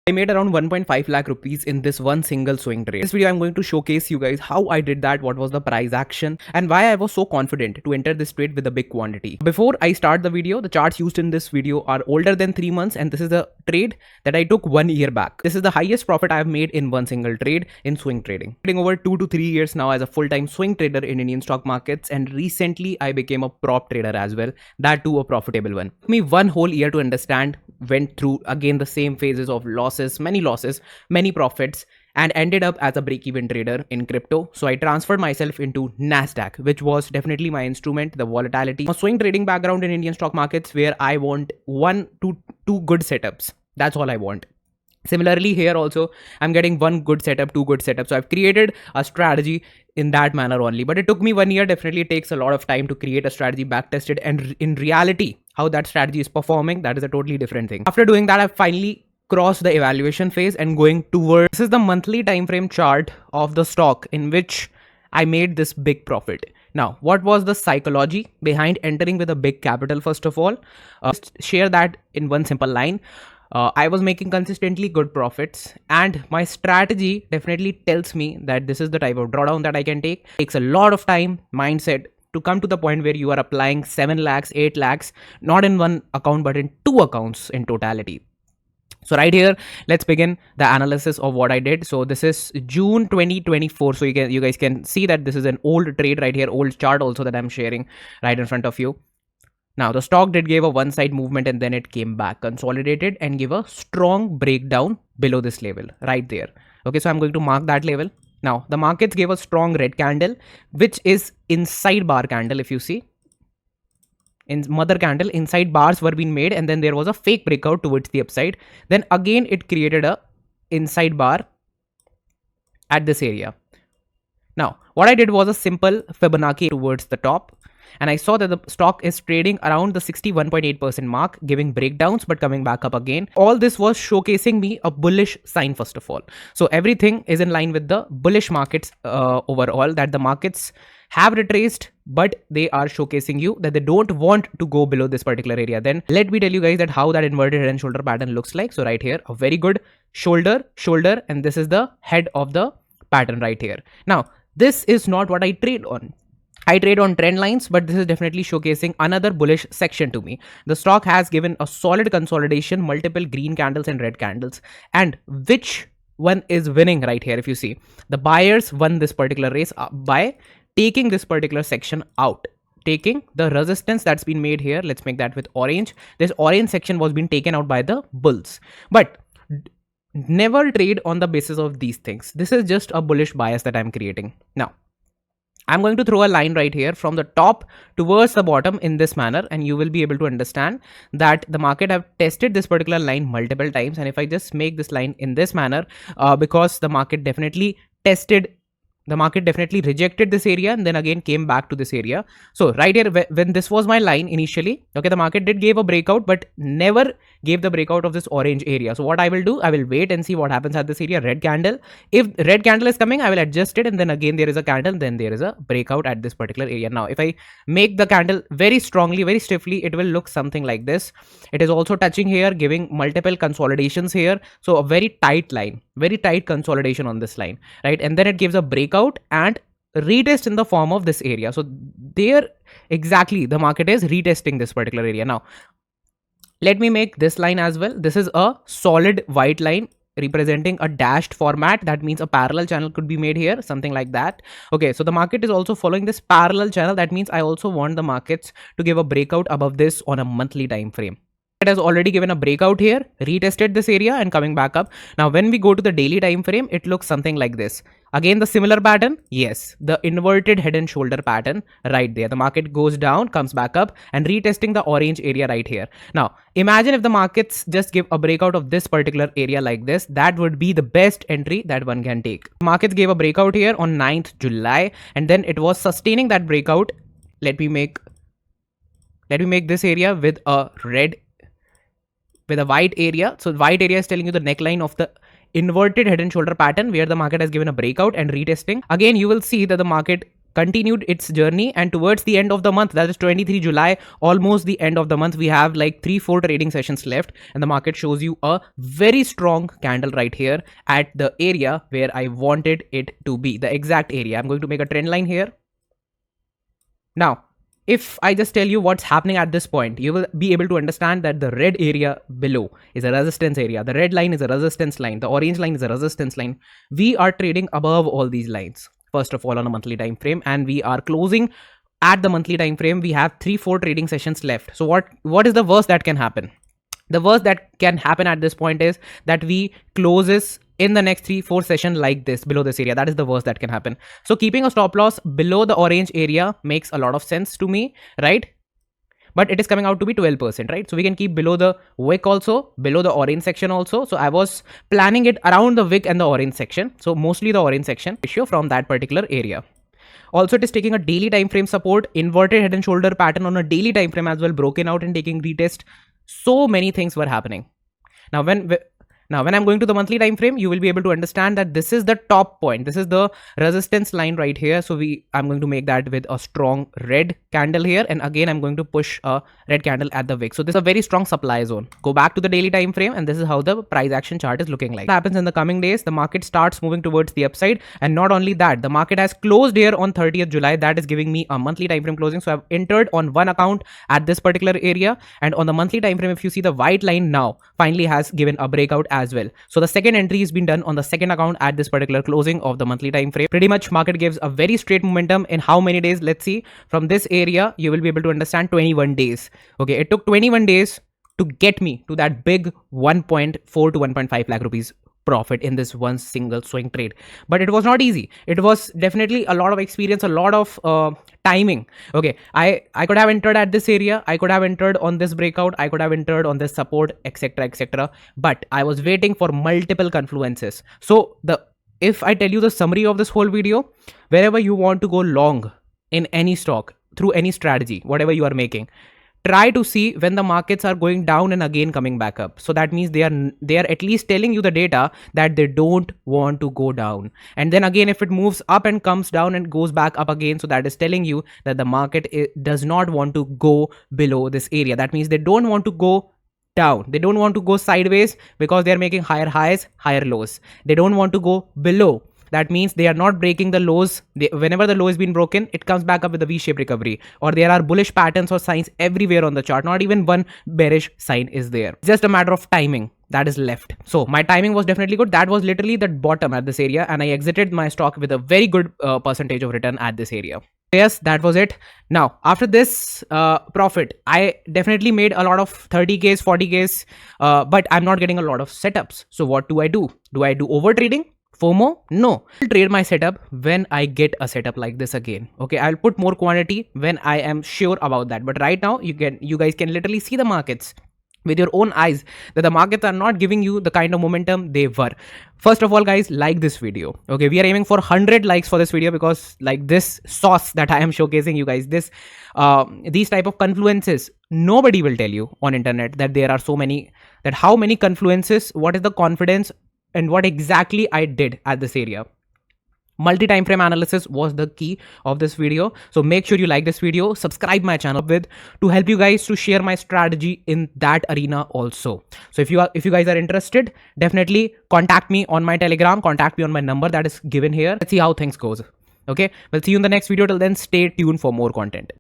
I made around 1.5 lakh rupees in this one single swing trade. In this video, I'm going to showcase you guys how I did that, what was the price action, and why I was so confident to enter this trade with a big quantity. Before I start the video, the charts used in this video are older than 3 months, and this is the trade that I took 1 year back. This is the highest profit I have made in one single trade in swing trading. Trading over 2 to 3 years now as a full-time swing trader in Indian stock markets, and recently I became a prop trader as well, that too a profitable one. It took me 1 whole year to understand, went through again the same phases of losses, many profits, and ended up as a break-even trader in crypto. So I transferred myself into NASDAQ, which was definitely my instrument, the volatility. A swing trading background in Indian stock markets where I want 1 to 2 good setups. That's all I want. Similarly here also, I'm getting 1 good setup, 2 good setups. So I've created a strategy in that manner only. But it took me 1 year. Definitely it takes a lot of time to create a strategy, backtested, and in reality, how that strategy is performing, that is a totally different thing. After doing that, I finally crossed the evaluation phase and going towards, this is the monthly time frame chart of the stock in which I made this big profit. Now, what was the psychology behind entering with a big capital? First of all, just share that in one simple line. I was making consistently good profits, and my strategy definitely tells me that this is the type of drawdown that I can take. It takes a lot of time, mindset, to come to the point where you are applying 7 lakhs, 8 lakhs, not in one account, but in 2 accounts in totality. So right here, let's begin the analysis of what I did. So this is June 2024. So you guys can see that this is an old trade right here, old chart also that I'm sharing right in front of you. Now the stock did give a one side movement and then it came back, consolidated and give a strong breakdown below this level right there. Okay, so I'm going to mark that level. Now the markets gave a strong red candle, which is inside bar candle. If you see, in mother candle, inside bars were being made, and then there was a fake breakout towards the upside. Then again it created a inside bar at this area. Now what I did was a simple Fibonacci towards the top, and I saw that the stock is trading around the 61.8% mark, giving breakdowns but coming back up again. All this was showcasing me a bullish sign first of all. So everything is in line with the bullish markets overall, that the markets have retraced, but they are showcasing you that they don't want to go below this particular area. Then let me tell you guys that how that inverted head and shoulder pattern looks like. So right here, a very good shoulder, and this is the head of the pattern right here. Now this is not what I trade on. I trade on trend lines, but this is definitely showcasing another bullish section to me. The stock has given a solid consolidation, multiple green candles and red candles. And which one is winning right here? If you see, the buyers won this particular race by taking this particular section out, taking the resistance that's been made here. Let's make that with orange. This orange section was being taken out by the bulls. But never trade on the basis of these things. This is just a bullish bias that I'm creating. Now, I'm going to throw a line right here from the top towards the bottom in this manner, and you will be able to understand that the market have tested this particular line multiple times. And if I just make this line in this manner, because the market definitely rejected this area and then again came back to this area. So right here, when this was my line initially, okay, the market did give a breakout, but never gave the breakout of this orange area. So what I will do, I will wait and see what happens at this area, red candle. If red candle is coming, I will adjust it, and then again there is a candle, then there is a breakout at this particular area. Now if I make the candle very strongly, very stiffly, it will look something like this. It is also touching here, giving multiple consolidations here. So a very tight line, very tight consolidation on this line, right? And then it gives a breakout and retest in the form of this area. So there exactly the market is retesting this particular area. Now let me make this line as well. This is a solid white line representing a dashed format. That means a parallel channel could be made here, something like that. Okay, so the market is also following this parallel channel. That means I also want the markets to give a breakout above this on a monthly time frame. It has already given a breakout here, retested this area and coming back up. Now when we go to the daily time frame, it looks something like this. Again the similar pattern, yes, the inverted head and shoulder pattern right there. The market goes down, comes back up and retesting the orange area right here. Now imagine if the markets just give a breakout of this particular area like this, that would be the best entry that one can take. Markets gave a breakout here on 9th July, and then it was sustaining that breakout. Let me make this area with a red, with a white area. So white area is telling you the neckline of the inverted head and shoulder pattern where the market has given a breakout and retesting. Again, you will see that the market continued its journey, and towards the end of the month, that is 23 July, almost the end of the month, we have like 3-4 trading sessions left, and the market shows you a very strong candle right here at the area where I wanted it to be, the exact area. I'm going to make a trend line here. Now, if I just tell you what's happening at this point, you will be able to understand that the red area below is a resistance area. The red line is a resistance line. The orange line is a resistance line. We are trading above all these lines, first of all, on a monthly time frame, and we are closing at the monthly time frame. We have 3-4 trading sessions left. So what is the worst that can happen? The worst that can happen at this point is that we closes in the next 3-4 session like this, below this area. That is the worst that can happen. So keeping a stop loss below the orange area makes a lot of sense to me, right? But it is coming out to be 12%, right? So we can keep below the wick also, below the orange section also. So I was planning it around the wick and the orange section. So mostly the orange section issue from that particular area. Also, it is taking a daily time frame support, inverted head and shoulder pattern on a daily time frame as well, broken out and taking retest. So many things were happening. Now when I'm going to the monthly time frame, you will be able to understand that this is the top point. This is the resistance line right here. So I'm going to make that with a strong red candle here, and again I'm going to push a red candle at the wick. So this is a very strong supply zone. Go back to the daily time frame, and this is how the price action chart is looking like. What happens in the coming days? The market starts moving towards the upside, and not only that, the market has closed here on 30th July. That is giving me a monthly time frame closing. So I've entered on one account at this particular area, and on the monthly time frame, if you see, the white line now finally has given a breakout as well. So the second entry has been done on the second account at this particular closing of the monthly time frame. Pretty much market gives a very straight momentum in how many days? Let's see. From this area, you will be able to understand 21 days. Okay, it took 21 days to get me to that big 1.4 to 1.5 lakh rupees profit in this one single swing trade. But it was not easy. It was definitely a lot of experience, a lot of timing. Okay, I could have entered at this area, I could have entered on this breakout, I could have entered on this support, etc, etc, but I was waiting for multiple confluences. So if I tell you the summary of this whole video, wherever you want to go long in any stock through any strategy, whatever you are making, try to see when the markets are going down and again coming back up. So that means they are at least telling you the data that they don't want to go down. And then again, if it moves up and comes down and goes back up again, so that is telling you that the market does not want to go below this area. That means they don't want to go down. They don't want to go sideways because they are making higher highs, higher lows. They don't want to go below. That means they are not breaking the lows. Whenever the low has been broken, it comes back up with a V-shaped recovery. Or there are bullish patterns or signs everywhere on the chart. Not even one bearish sign is there. It's just a matter of timing that is left. So my timing was definitely good. That was literally the bottom at this area, and I exited my stock with a very good percentage of return at this area. Yes, that was it. Now, after this profit, I definitely made a lot of 30Ks, 40Ks, but I'm not getting a lot of setups. So what do? Do I do over trading? FOMO? No. I'll trade my setup when I get a setup like this again. Okay, I'll put more quantity when I am sure about that. But right now, you guys can literally see the markets with your own eyes that the markets are not giving you the kind of momentum they were. First of all, guys, like this video. Okay, we are aiming for 100 likes for this video, because like this sauce that I am showcasing you guys, these type of confluences, nobody will tell you on internet that there are so many, that how many confluences, what is the confidence, and what exactly I did at this area. Multi-time frame analysis was the key of this video. So make sure you like this video, subscribe my channel to help you guys to share my strategy in that arena also. So if you guys are interested, definitely contact me on my Telegram, contact me on my number that is given here. Let's see how things goes. Okay, we'll see you in the next video. Till then, stay tuned for more content.